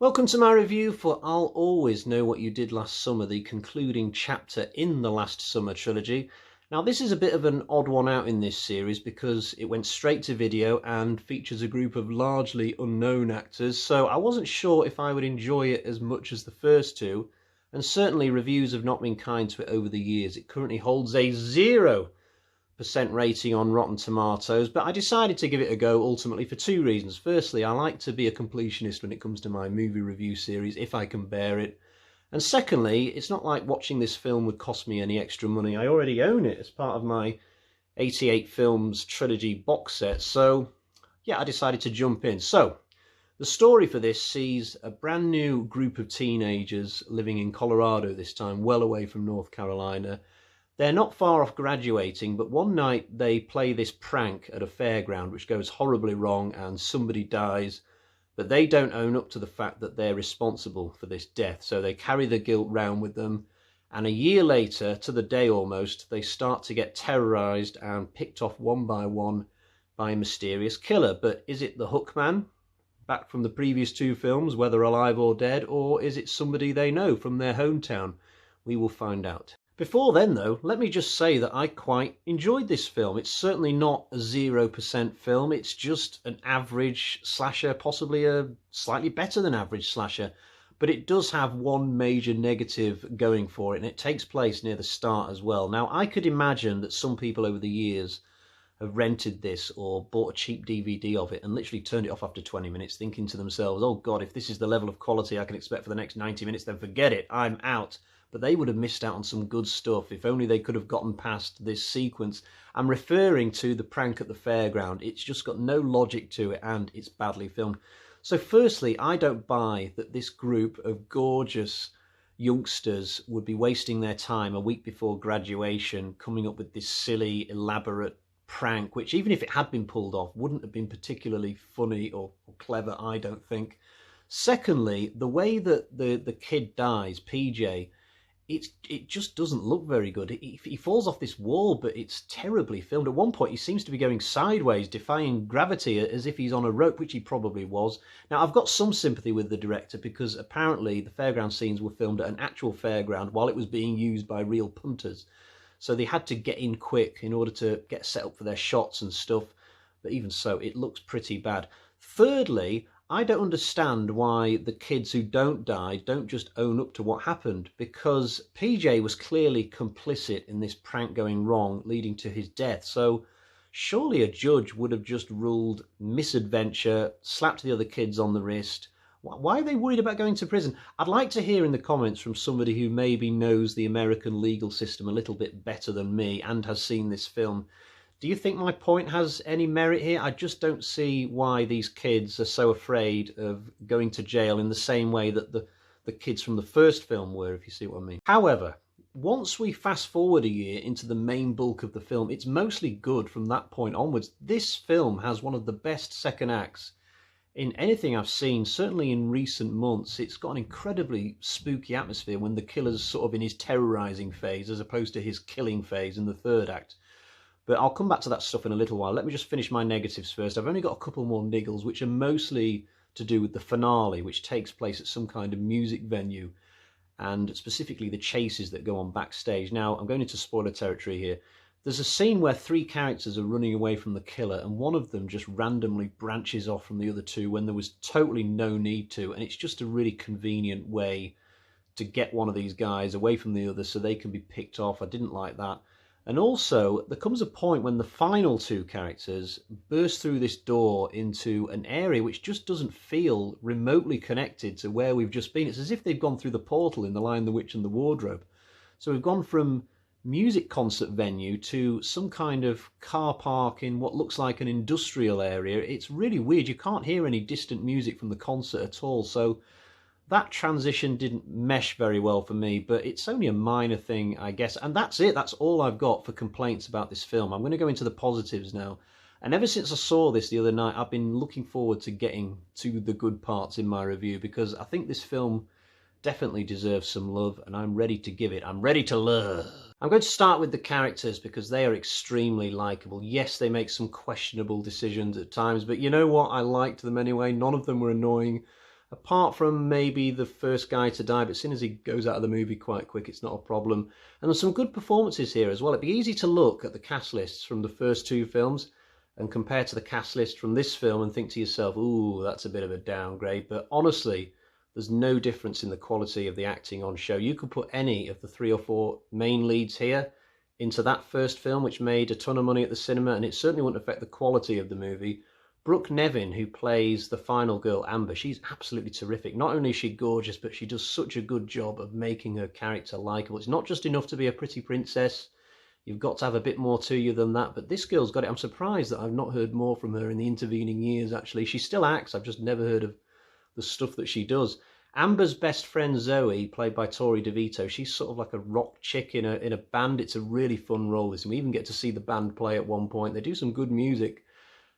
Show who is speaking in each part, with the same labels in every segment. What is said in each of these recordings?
Speaker 1: Welcome to my review for I'll Always Know What You Did Last Summer, the concluding chapter in the Last Summer trilogy. Now this is a bit of an odd one out in this series because it went straight to video and features a group of largely unknown actors, so I wasn't sure if I would enjoy it as much as the first two, and certainly reviews have not been kind to it over the years. It currently holds a 0% rating on Rotten Tomatoes, but I decided to give it a go ultimately for two reasons. Firstly, I like to be a completionist when it comes to my movie review series, if I can bear it. And secondly, it's not like watching this film would cost me any extra money. I already own it as part of my 88 Films trilogy box set, so yeah, I decided to jump in. So, the story for this sees a brand new group of teenagers living in Colorado this time, well away from North Carolina. They're not far off graduating, but one night they play this prank at a fairground which goes horribly wrong and somebody dies, but they don't own up to the fact that they're responsible for this death, so they carry the guilt round with them, and a year later, to the day almost, they start to get terrorised and picked off one by one by a mysterious killer. But is it the Hookman, back from the previous two films, whether alive or dead, or is it somebody they know from their hometown? We will find out. Before then, though, let me just say that I quite enjoyed this film. It's certainly not a 0% film. It's just an average slasher, possibly a slightly better than average slasher. But it does have one major negative going for it, and it takes place near the start as well. Now, I could imagine that some people over the years have rented this or bought a cheap DVD of it and literally turned it off after 20 minutes, thinking to themselves, oh God, if this is the level of quality I can expect for the next 90 minutes, then forget it, I'm out. But they would have missed out on some good stuff if only they could have gotten past this sequence. I'm referring to the prank at the fairground. It's just got no logic to it and it's badly filmed. So firstly, I don't buy that this group of gorgeous youngsters would be wasting their time a week before graduation coming up with this silly, elaborate prank, which even if it had been pulled off, wouldn't have been particularly funny or clever, I don't think. Secondly, the way that the kid dies, PJ, it just doesn't look very good. He falls off this wall, but it's terribly filmed. At one point, he seems to be going sideways, defying gravity as if he's on a rope, which he probably was. Now, I've got some sympathy with the director because apparently the fairground scenes were filmed at an actual fairground while it was being used by real punters. So they had to get in quick in order to get set up for their shots and stuff. But even so, it looks pretty bad. Thirdly, I don't understand why the kids who don't die don't just own up to what happened, because PJ was clearly complicit in this prank going wrong, leading to his death. So surely a judge would have just ruled misadventure, slapped the other kids on the wrist. Why are they worried about going to prison? I'd like to hear in the comments from somebody who maybe knows the American legal system a little bit better than me and has seen this film. Do you think my point has any merit here? I just don't see why these kids are so afraid of going to jail in the same way that the kids from the first film were, if you see what I mean. However, once we fast forward a year into the main bulk of the film, it's mostly good from that point onwards. This film has one of the best second acts in anything I've seen, certainly in recent months. It's got an incredibly spooky atmosphere when the killer's sort of in his terrorising phase as opposed to his killing phase in the third act. But I'll come back to that stuff in a little while. Let me just finish my negatives first. I've only got a couple more niggles, which are mostly to do with the finale, which takes place at some kind of music venue, and specifically the chases that go on backstage. Now, I'm going into spoiler territory here. There's a scene where three characters are running away from the killer, and one of them just randomly branches off from the other two when there was totally no need to, and it's just a really convenient way to get one of these guys away from the other so they can be picked off. I didn't like that. And also, there comes a point when the final two characters burst through this door into an area which just doesn't feel remotely connected to where we've just been. It's as if they've gone through the portal in The Lion, the Witch and the Wardrobe. So we've gone from music concert venue to some kind of car park in what looks like an industrial area. It's really weird. You can't hear any distant music from the concert at all. So that transition didn't mesh very well for me, but it's only a minor thing, I guess. And that's it. That's all I've got for complaints about this film. I'm going to go into the positives now. And ever since I saw this the other night, I've been looking forward to getting to the good parts in my review, because I think this film definitely deserves some love, and I'm ready to give it. I'm ready to love. I'm going to start with the characters because they are extremely likeable. Yes, they make some questionable decisions at times, but you know what? I liked them anyway. None of them were annoying. apart from maybe the first guy to die, but as soon as he goes out of the movie quite quick, it's not a problem. And there's some good performances here as well. It'd be easy to look at the cast lists from the first two films and compare to the cast list from this film and think to yourself, ooh, that's a bit of a downgrade. But honestly, there's no difference in the quality of the acting on show. You could put any of the 3 or 4 main leads here into that first film, which made a ton of money at the cinema, and it certainly wouldn't affect the quality of the movie. Brooke Nevin, who plays the final girl, Amber, she's absolutely terrific. Not only is she gorgeous, but she does such a good job of making her character likeable. It's not just enough to be a pretty princess. You've got to have a bit more to you than that. But this girl's got it. I'm surprised that I've not heard more from her in the intervening years, actually. She still acts. I've just never heard of the stuff that she does. Amber's best friend, Zoe, played by Torrey DeVito, she's sort of like a rock chick in a band. It's a really fun role, this. And we even get to see the band play at one point. They do some good music.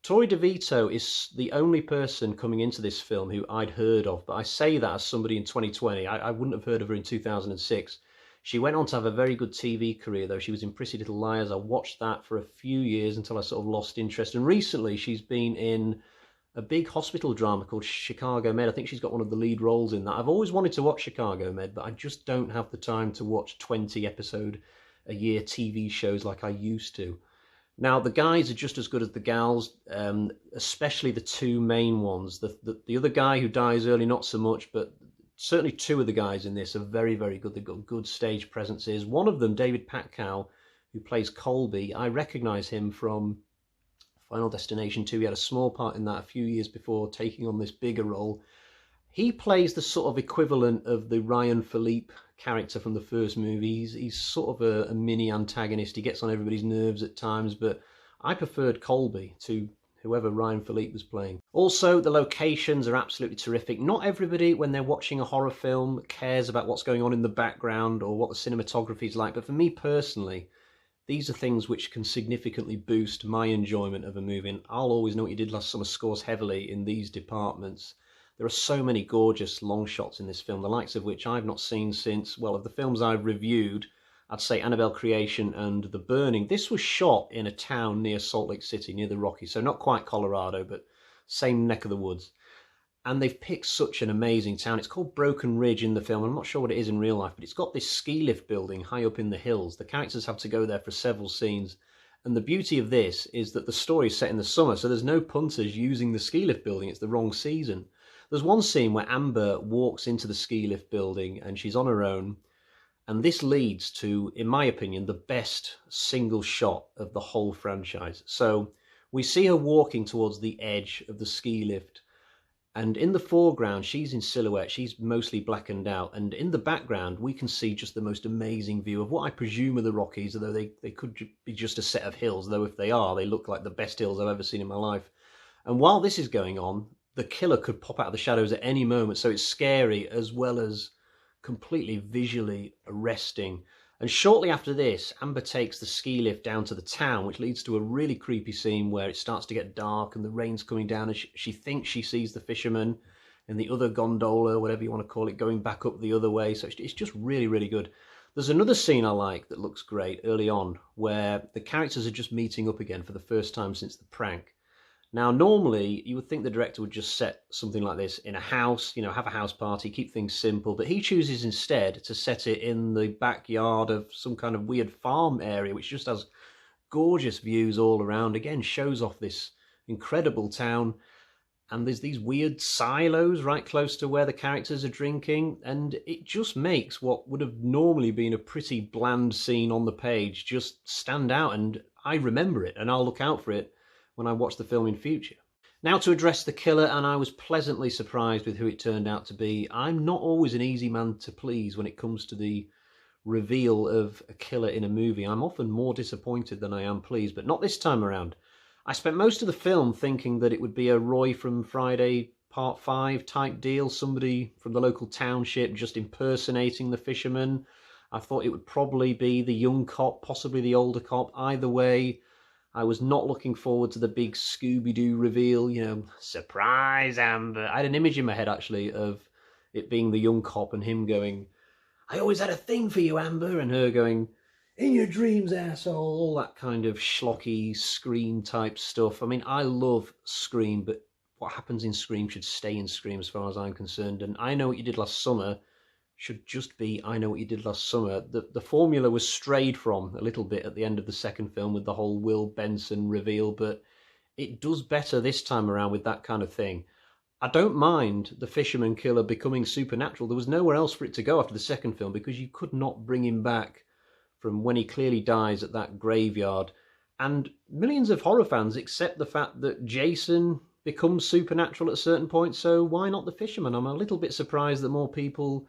Speaker 1: Torrey DeVito is the only person coming into this film who I'd heard of, but I say that as somebody in 2020. I wouldn't have heard of her in 2006. She went on to have a very good TV career, though. She was in Pretty Little Liars. I watched that for a few years until I sort of lost interest. And recently she's been in a big hospital drama called Chicago Med. I think she's got one of the lead roles in that. I've always wanted to watch Chicago Med, but I just don't have the time to watch 20 episode a year TV shows like I used to. Now, the guys are just as good as the gals, especially the two main ones. The other guy who dies early, not so much, but certainly two of the guys in this are very, very good. They've got good stage presences. One of them, David Patkow, who plays Colby, I recognise him from Final Destination 2. He had a small part in that a few years before taking on this bigger role. He plays the sort of equivalent of the Ryan Philippe character from the first movie. He's sort of a mini antagonist. He gets on everybody's nerves at times, but I preferred Colby to whoever Ryan Philippe was playing. Also, the locations are absolutely terrific. Not everybody, when they're watching a horror film, cares about what's going on in the background or what the cinematography is like, but for me personally, these are things which can significantly boost my enjoyment of a movie, and I'll Always Know What You Did Last Summer scores heavily in these departments. There are so many gorgeous long shots in this film, the likes of which I've not seen since, well, of the films I've reviewed, I'd say Annabelle Creation and The Burning. This was shot in a town near Salt Lake City, near the Rockies, so not quite Colorado, but same neck of the woods. And they've picked such an amazing town. It's called Broken Ridge in the film. I'm not sure what it is in real life, but it's got this ski lift building high up in the hills. The characters have to go there for several scenes. And the beauty of this is that the story is set in the summer, so there's no punters using the ski lift building. It's the wrong season. There's one scene where Amber walks into the ski lift building and she's on her own. And this leads to, in my opinion, the best single shot of the whole franchise. So we see her walking towards the edge of the ski lift. And in the foreground, she's in silhouette. She's mostly blackened out. And in the background, we can see just the most amazing view of what I presume are the Rockies, although they could be just a set of hills. Though if they are, they look like the best hills I've ever seen in my life. And while this is going on, the killer could pop out of the shadows at any moment. So it's scary as well as completely visually arresting. And shortly after this, Amber takes the ski lift down to the town, which leads to a really creepy scene where it starts to get dark and the rain's coming down, and she thinks she sees the fisherman in the other gondola, whatever you want to call it, going back up the other way. So it's just really, really good. There's another scene I like that looks great early on, where the characters are just meeting up again for the first time since the prank. Now, normally, you would think the director would just set something like this in a house, you know, have a house party, keep things simple, but he chooses instead to set it in the backyard of some kind of weird farm area, which just has gorgeous views all around. Again, shows off this incredible town, and there's these weird silos right close to where the characters are drinking, and it just makes what would have normally been a pretty bland scene on the page just stand out, and I remember it, and I'll look out for it when I watch the film in future. Now to address the killer, and I was pleasantly surprised with who it turned out to be. I'm not always an easy man to please when it comes to the reveal of a killer in a movie. I'm often more disappointed than I am pleased, but not this time around. I spent most of the film thinking that it would be a Roy from Friday Part 5 type deal, somebody from the local township just impersonating the fisherman. I thought it would probably be the young cop, possibly the older cop. Either way, I was not looking forward to the big Scooby-Doo reveal, you know, surprise Amber. I had an image in my head, actually, of it being the young cop and him going, I always had a thing for you, Amber, and her going, in your dreams, asshole, all that kind of schlocky Scream type stuff. I mean, I love Scream, but what happens in Scream should stay in Scream as far as I'm concerned, and I Know What You Did Last Summer should just be I Know What You Did Last Summer. The formula was strayed from a little bit at the end of the second film with the whole Will Benson reveal, but it does better this time around with that kind of thing. I don't mind the fisherman killer becoming supernatural. There was nowhere else for it to go after the second film because you could not bring him back from when he clearly dies at that graveyard. And millions of horror fans accept the fact that Jason becomes supernatural at a certain point, so why not the fisherman? I'm a little bit surprised that more people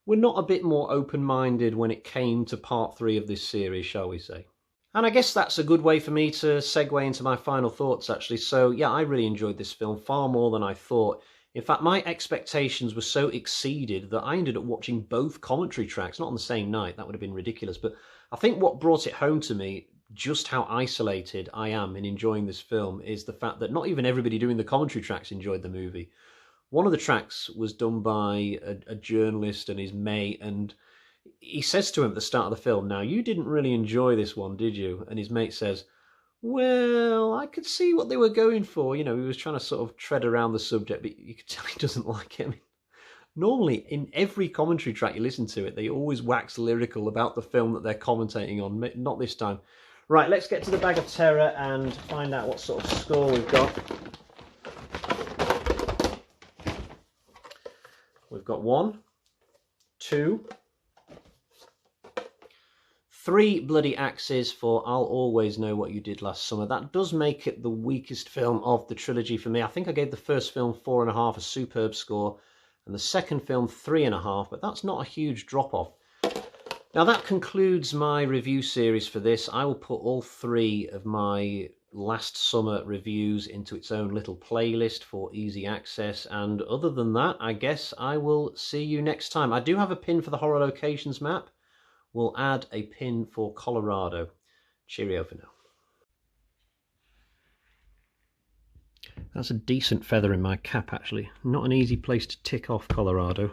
Speaker 1: were not a bit more open-minded when it came to part 3 of this series, shall we say. And I guess that's a good way for me to segue into my final thoughts, actually. So, yeah, I really enjoyed this film far more than I thought. In fact, my expectations were so exceeded that I ended up watching both commentary tracks, not on the same night. That would have been ridiculous. But I think what brought it home to me, just how isolated I am in enjoying this film, is the fact that not even everybody doing the commentary tracks enjoyed the movie. One of the tracks was done by a journalist and his mate, and he says to him at the start of the film, "Now, you didn't really enjoy this one, did you?" And his mate says, "Well, I could see what they were going for." You know, he was trying to sort of tread around the subject, but you could tell he doesn't like it. I mean, normally, in every commentary track you listen to it, they always wax lyrical about the film that they're commentating on. Not this time. Right, let's get to the bag of terror and find out what sort of score we've got. We've got 1, 2, 3 bloody axes for I'll Always Know What You Did Last Summer. That does make it the weakest film of the trilogy for me. I think I gave the first film 4.5, a superb score, and the second film 3.5, but that's not a huge drop-off. Now that concludes my review series for this. I will put all 3 of my last summer reviews into its own little playlist for easy access, and other than that, I guess I will see you next time. I do have a pin for the horror locations map. We'll add a pin for Colorado. Cheerio for now. That's a decent feather in my cap, actually. Not an easy place to tick off Colorado.